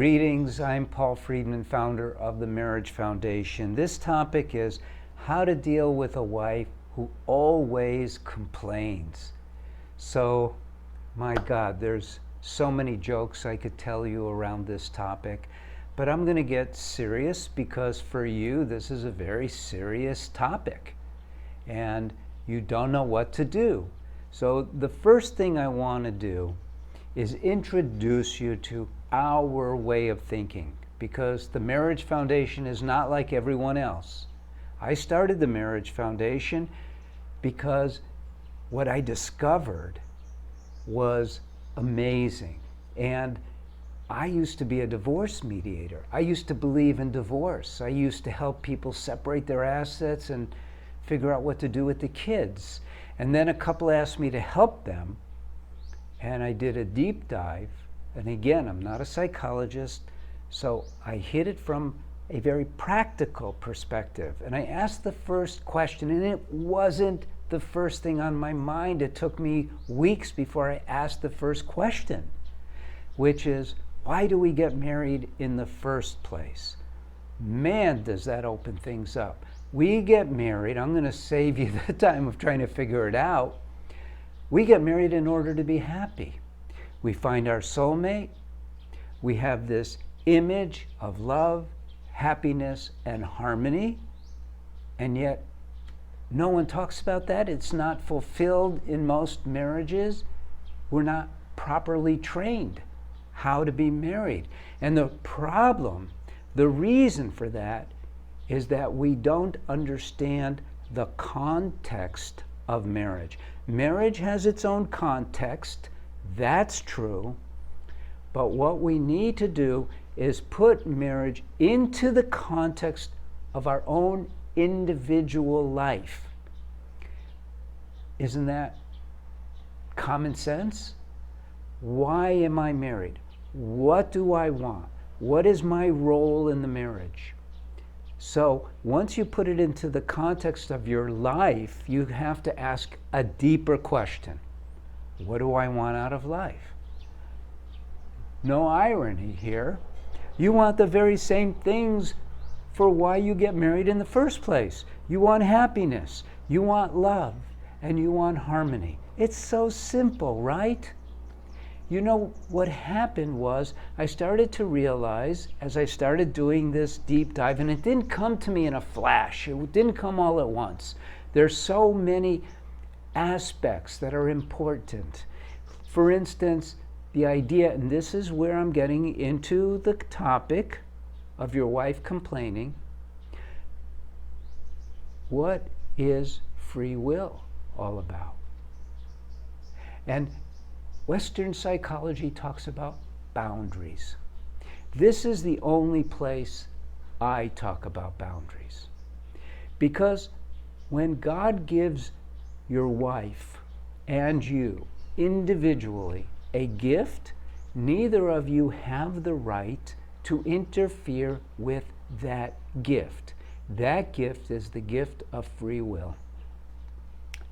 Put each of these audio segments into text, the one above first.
Greetings, I'm Paul Friedman, founder of the Marriage Foundation. This topic is how to deal with a wife who always complains. So, my God, there's so many jokes I could tell you around this topic, but I'm going to get serious because for you, this is a very serious topic and you don't know what to do. So the first thing I want to do is introduce you to our way of thinking, because the Marriage Foundation is not like everyone else. I started the Marriage Foundation because what I discovered was amazing. And I used to be a divorce mediator. I used to believe in divorce. I used to help people separate their assets and figure out what to do with the kids. And then a couple asked me to help them, and I did a deep dive. And again, I'm not a psychologist, so I hit it from a very practical perspective. And I asked the first question, and it wasn't the first thing on my mind. It took me weeks before I asked the first question, which is, why do we get married in the first place? Man, does that open things up. We get married, I'm going to save you the time of trying to figure it out. We get married in order to be happy. We find our soulmate. We have this image of love, happiness, and harmony. And yet, no one talks about that. It's not fulfilled in most marriages. We're not properly trained how to be married. And the problem, the reason for that, is that we don't understand the context of marriage. Marriage has its own context, that's true, but what we need to do is put marriage into the context of our own individual life. Isn't that common sense? Why am I married? What do I want? What is my role in the marriage? So once you put it into the context of your life, you have to ask a deeper question. What do I want out of life? No irony here. You want the very same things for why you get married in the first place. You want happiness, you want love, and you want harmony. It's so simple, right? You know, what happened was I started to realize as I started doing this deep dive, and it didn't come to me in a flash. It didn't come all at once. There's so many aspects that are important. For instance, the idea, and this is where I'm getting into the topic of your wife complaining. What is free will all about? And Western psychology talks about boundaries. This is the only place I talk about boundaries. Because when God gives your wife and you individually a gift, neither of you have the right to interfere with that gift. That gift is the gift of free will.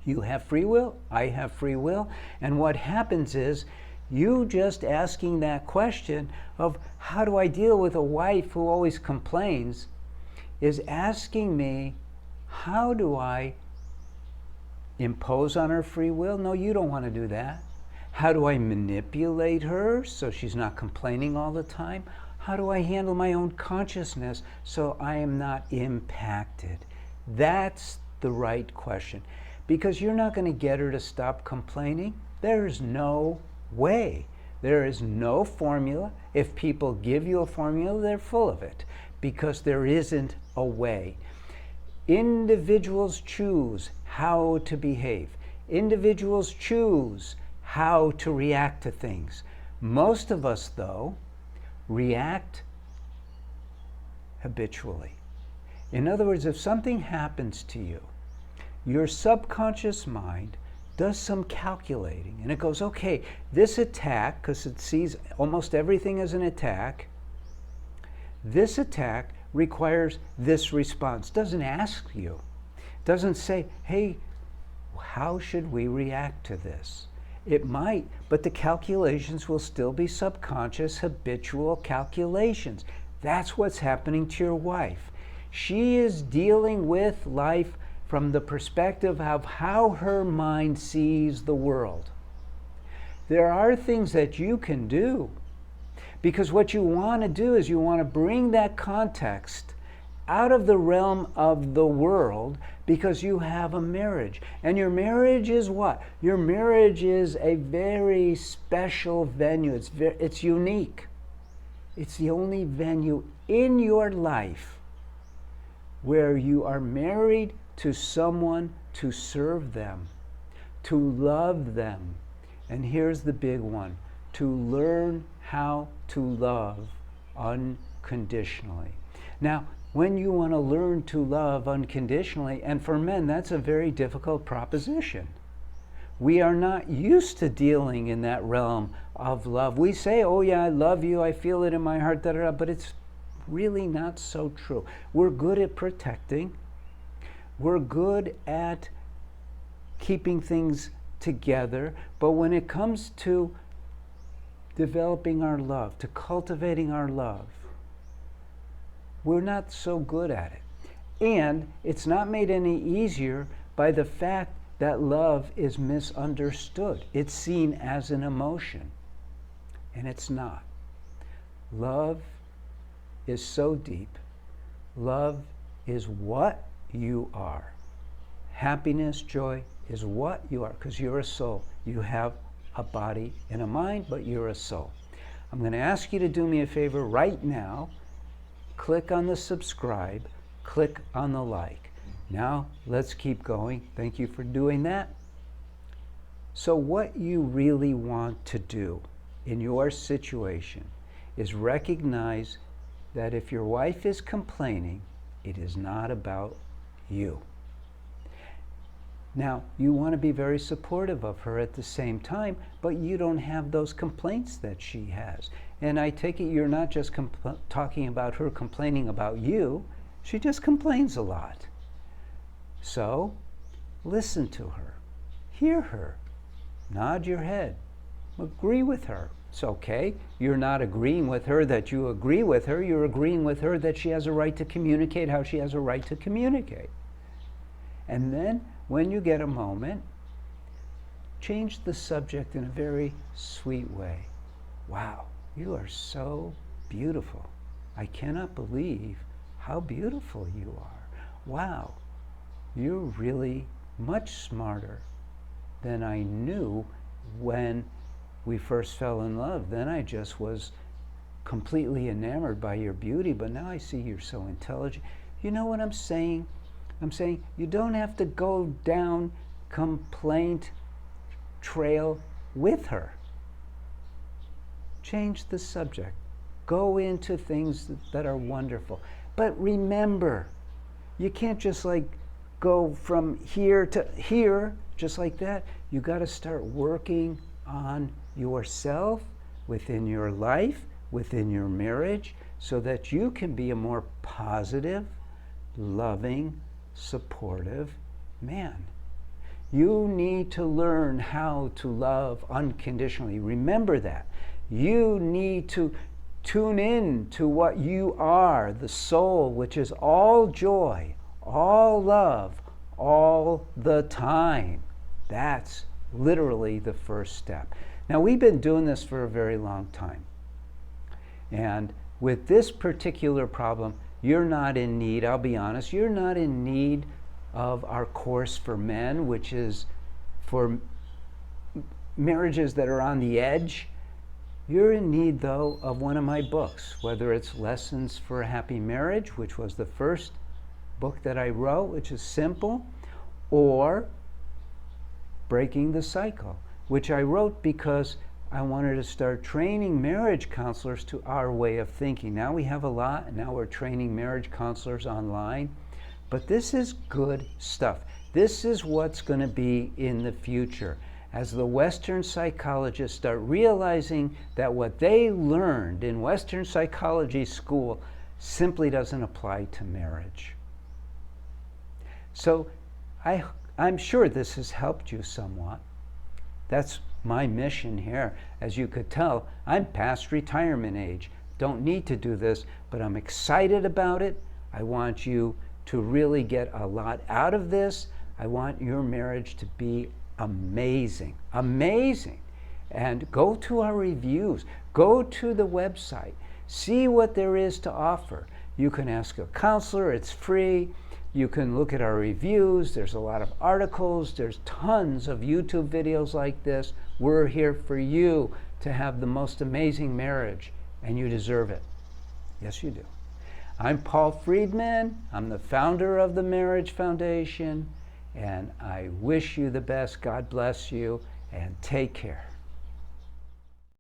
You have free will, I have free will, and what happens is you just asking that question of how do I deal with a wife who always complains is asking me, how do I impose on her free will? No, you don't want to do that. How do I manipulate her so she's not complaining all the time? How do I handle my own consciousness so I am not impacted? That's the right question. Because you're not going to get her to stop complaining. There's no way. There is no formula. If people give you a formula, they're full of it, because there isn't a way. Individuals choose how to behave. Individuals choose how to react to things. Most of us, though, react habitually. In other words, if something happens to you, your subconscious mind does some calculating, and it goes, okay, this attack, because it sees almost everything as an attack, this attack requires this response. Doesn't ask you. Doesn't say, hey, how should we react to this? It might, but the calculations will still be subconscious, habitual calculations. That's what's happening to your wife. She is dealing with life from the perspective of how her mind sees the world. There are things that you can do, because what you want to do is you want to bring that context out of the realm of the world, because you have a marriage. And your marriage is what? Your marriage is a very special venue. It's unique. It's the only venue in your life where you are married to someone to serve them, to love them. And here's the big one: to learn how to love unconditionally. Now, when you want to learn to love unconditionally, and for men, that's a very difficult proposition. We are not used to dealing in that realm of love. We say, oh yeah, I love you, I feel it in my heart, but it's really not so true. We're good at protecting. We're good at keeping things together. But when it comes to developing our love, to cultivating our love, we're not so good at it. And it's not made any easier by the fact that love is misunderstood. It's seen as an emotion, and it's not. Love is so deep. Love is what you are. Happiness, joy is what you are, because you're a soul. You have a body and a mind, but you're a soul. I'm going to ask you to do me a favor right now. Click on the subscribe, click on the like. Now, let's keep going. Thank you for doing that. So what you really want to do in your situation is recognize that if your wife is complaining, it is not about you. Now, you want to be very supportive of her at the same time, but you don't have those complaints that she has. And I take it you're not just talking about her complaining about you. She just complains a lot. So, listen to her. Hear her. Nod your head. Agree with her. It's okay. You're not agreeing with her that you agree with her. You're agreeing with her that she has a right to communicate how she has a right to communicate. And then, when you get a moment, change the subject in a very sweet way. Wow, you are so beautiful. I cannot believe how beautiful you are. Wow, you're really much smarter than I knew when we first fell in love. Then I just was completely enamored by your beauty, but now I see you're so intelligent. You know what I'm saying? I'm saying you don't have to go down complaint trail with her. Change the subject. Go into things that are wonderful. But remember, you can't just like go from here to here, just like that. You got to start working on yourself, within your life, within your marriage, so that you can be a more positive, loving, supportive man. You need to learn how to love unconditionally. Remember that. You need to tune in to what you are, the soul, which is all joy, all love, all the time. That's literally the first step. Now, we've been doing this for a very long time. And with this particular problem, you're not in need, I'll be honest, you're not in need of our course for men, which is for marriages that are on the edge. You're in need, though, of one of my books, whether it's Lessons for a Happy Marriage, which was the first book that I wrote, which is simple, or Breaking the Cycle, which I wrote because I wanted to start training marriage counselors to our way of thinking. Now we have a lot, and now we're training marriage counselors online. But this is good stuff. This is what's going to be in the future. As the Western psychologists start realizing that what they learned in Western psychology school simply doesn't apply to marriage. So I'm sure this has helped you somewhat. That's my mission here. As you could tell, I'm past retirement age. Don't need to do this, but I'm excited about it. I want you to really get a lot out of this. I want your marriage to be amazing, amazing. And go to our reviews, go to the website, see what there is to offer. You can ask a counselor, it's free. You can look at our reviews, there's a lot of articles, there's tons of YouTube videos like this. We're here for you to have the most amazing marriage, and you deserve it. Yes, you do. I'm Paul Friedman. I'm the founder of the Marriage Foundation, and I wish you the best. God bless you, and take care.